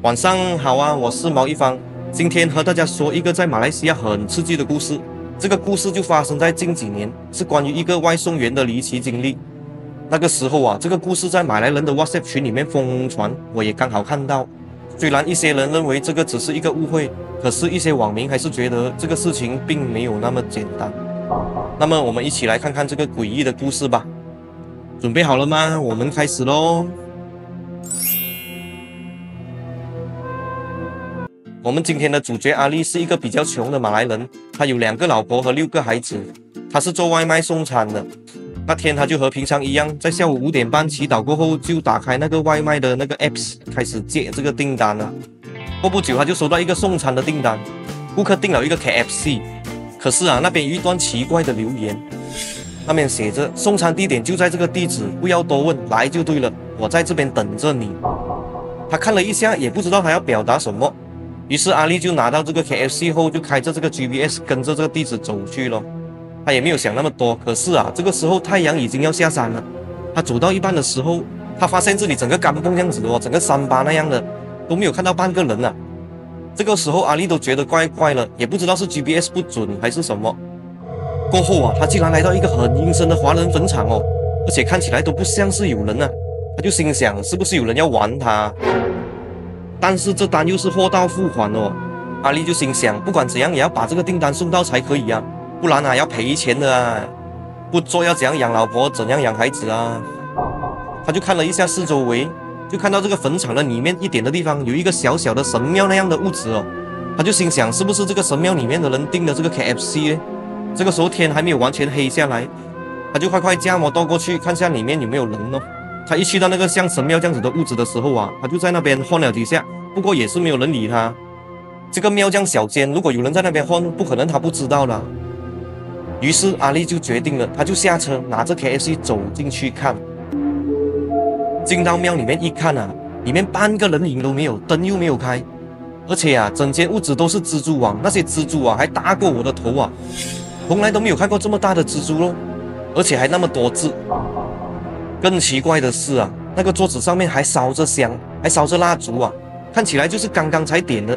晚上好啊，我是毛一方，今天和大家说一个在马来西亚很刺激的故事。这个故事就发生在近几年，是关于一个外送员的离奇经历。那个时候啊，这个故事在马来人的 WhatsApp 群里面疯传，我也刚好看到。虽然一些人认为这个只是一个误会，可是一些网民还是觉得这个事情并没有那么简单。那么我们一起来看看这个诡异的故事吧。准备好了吗？我们开始咯。我们今天的主角阿丽是一个比较穷的马来人，他有2个老婆和6个孩子，他是做外卖送餐的。那天他就和平常一样，在下午5点半祈祷过后，就打开那个外卖的那个 apps 开始接这个订单了。过不久他就收到一个送餐的订单，顾客订了一个 KFC， 可是啊那边有一段奇怪的留言，那边写着送餐地点就在这个地址，不要多问，来就对了，我在这边等着你。他看了一下，也不知道他要表达什么。于是阿丽就拿到这个 KFC 后，就开着这个 GPS 跟着这个地址走去了。他也没有想那么多，可是啊，这个时候太阳已经要下山了。他走到一半的时候，他发现这里整个干蹦这样子哦，整个山巴那样的，都没有看到半个人啊。这个时候阿丽都觉得怪怪了，也不知道是 GPS 不准还是什么。过后啊，他竟然来到一个很阴森的华人坟场哦，而且看起来都不像是有人啊。他就心想，是不是有人要玩他？但是这单又是货到付款哦，阿丽就心想，不管怎样也要把这个订单送到才可以啊，不然啊要赔钱的啊，不做要怎样养老婆，怎样养孩子啊？他就看了一下四周围，就看到这个坟场的里面一点的地方有一个小小的神庙那样的物质哦，他就心想，是不是这个神庙里面的人订的这个 KFC 呢？这个时候天还没有完全黑下来，他就快驾摩托过去看下里面有没有人哦。他一去到那个像神庙这样子的屋子的时候啊，他就在那边晃了几下，不过也是没有人理他。这个庙这样小间，如果有人在那边晃，不可能他不知道啦。于是阿丽就决定了，他就下车拿着 KFC 走进去看。进到庙里面一看啊，里面半个人影都没有，灯又没有开，而且啊，整间屋子都是蜘蛛网，那些蜘蛛啊还大过我的头啊，从来都没有看过这么大的蜘蛛咯，而且还那么多只。更奇怪的是啊，那个桌子上面还烧着香，还烧着蜡烛啊，看起来就是刚刚才点的。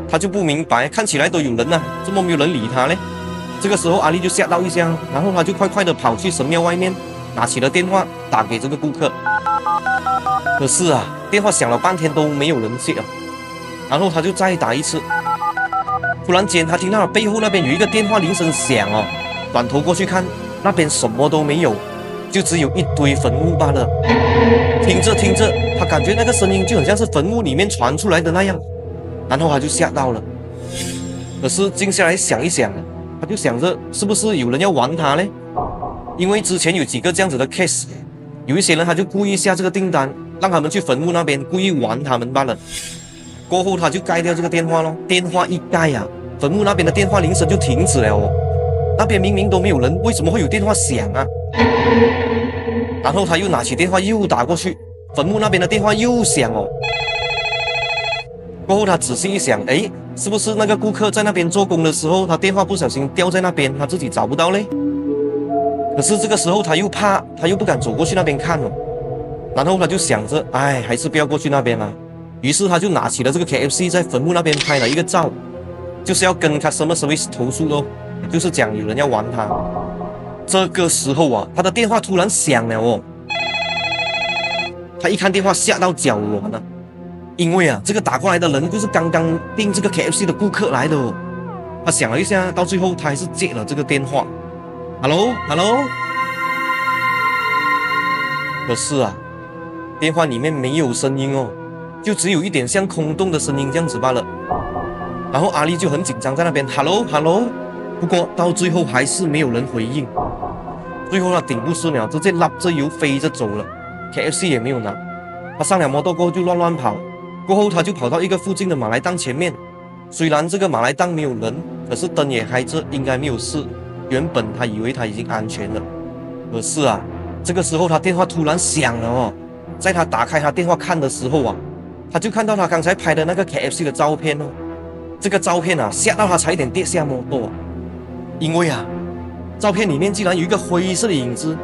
他就不明白，看起来都有人啊，怎么没有人理他呢？这个时候阿丽就吓到一下，然后他就快的跑去神庙外面，拿起了电话打给这个顾客。可是啊，电话响了半天都没有人接啊，然后他就再打一次。突然间他听到了背后那边有一个电话铃声响哦，转头过去看，那边什么都没有，就只有一堆坟墓罢了。听着听着，他感觉那个声音就很像是坟墓里面传出来的那样，然后他就吓到了。可是静下来想一想，他就想着是不是有人要玩他呢？因为之前有几个这样子的 case， 有一些人他就故意下这个订单，让他们去坟墓那边故意玩他们罢了。过后他就盖掉这个电话咯，电话一盖啊，坟墓那边的电话铃声就停止了哦。那边明明都没有人，为什么会有电话响啊？然后他又拿起电话又打过去，坟墓那边的电话又响哦。过后他仔细一想，诶，是不是那个顾客在那边做工的时候，他电话不小心掉在那边，他自己找不到嘞？可是这个时候他又怕，他又不敢走过去那边看哦。然后他就想着，哎，还是不要过去那边了。于是他就拿起了这个 KFC， 在坟墓那边拍了一个照，就是要跟 customer service 投诉哦，就是讲有人要玩他。这个时候啊，他的电话突然响了哦。他一看电话吓到脚软了，因为啊，这个打过来的人就是刚刚订这个 KFC 的顾客来的哦。他想了一下，到最后他还是接了这个电话。Hello， 可是啊，电话里面没有声音哦，就只有一点像空洞的声音这样子罢了。然后阿丽就很紧张在那边 Hello， 不过到最后还是没有人回应。最后他顶不顺了，直接拉着油飞着走了， KFC 也没有拿。他上了摩托过后就乱跑，过后他就跑到一个附近的马来档前面。虽然这个马来档没有人，可是灯也开着，应该没有事。原本他以为他已经安全了，可是啊，这个时候他电话突然响了哦。在他打开他电话看的时候啊，他就看到他刚才拍的那个 KFC 的照片哦。这个照片啊，吓到他差一点跌下摩托，因为啊，照片里面竟然有一个灰色的影子，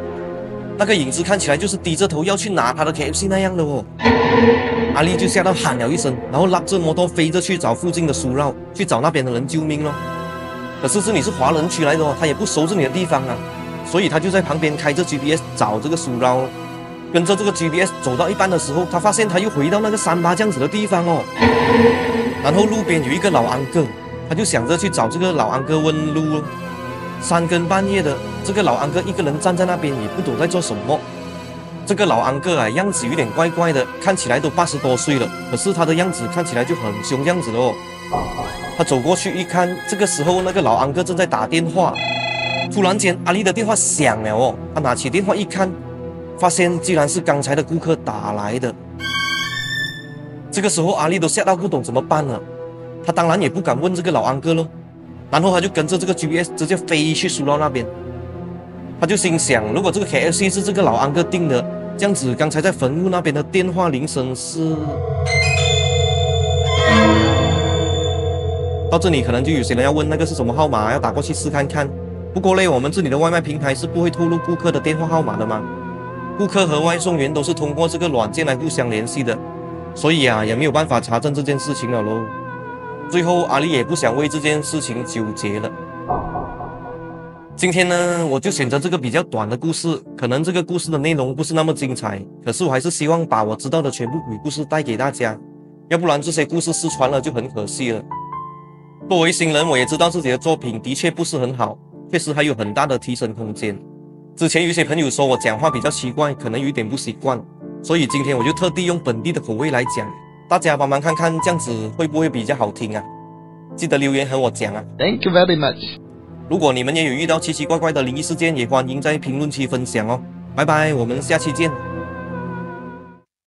那个影子看起来就是低着头要去拿他的 KFC 那样的哦。阿丽就吓到喊了一声，然后拉着摩托飞着去找附近的苏绕，去找那边的人救命咯。可是这里是华人区来的哦，他也不熟这里的地方啊，所以他就在旁边开着 GPS 找这个苏绕。跟着这个 GPS 走到一半的时候，他发现他又回到那个三八这样子的地方哦。然后路边有一个老安哥，他就想着去找这个老安哥问路哦。3更半夜的，这个老安哥一个人站在那边，也不懂在做什么。这个老安哥啊，样子有点怪怪的，看起来都80多岁了，可是他的样子看起来就很凶样子的哦。他走过去一看，这个时候那个老安哥正在打电话。突然间，阿丽的电话响了哦，他拿起电话一看，发现居然是刚才的顾客打来的。这个时候，阿丽都吓到不懂怎么办了。他当然也不敢问这个老安哥咯，然后他就跟着这个 GPS 直接飞去苏绕那边。他就心想，如果这个 KFC 是这个老安哥订的，这样子刚才在坟墓那边的电话铃声是……到这里可能就有些人要问那个是什么号码，要打过去试看看。不过嘞，我们这里的外卖平台是不会透露顾客的电话号码的嘛。顾客和外送员都是通过这个软件来互相联系的，所以啊，也没有办法查证这件事情了咯。最后，阿丽也不想为这件事情纠结了。今天呢，我就选择这个比较短的故事，可能这个故事的内容不是那么精彩，可是我还是希望把我知道的全部鬼故事带给大家，要不然这些故事失传了就很可惜了。作为新人，我也知道自己的作品的确不是很好，确实还有很大的提升空间。之前有一些朋友说我讲话比较奇怪，可能有一点不习惯，所以今天我就特地用本地的口味来讲，大家帮忙看看这样子会不会比较好听啊？记得留言和我讲啊。 Thank you very much. 如果你们也有遇到奇奇怪怪的灵异事件，也欢迎在评论区分享哦。拜拜，我们下期见。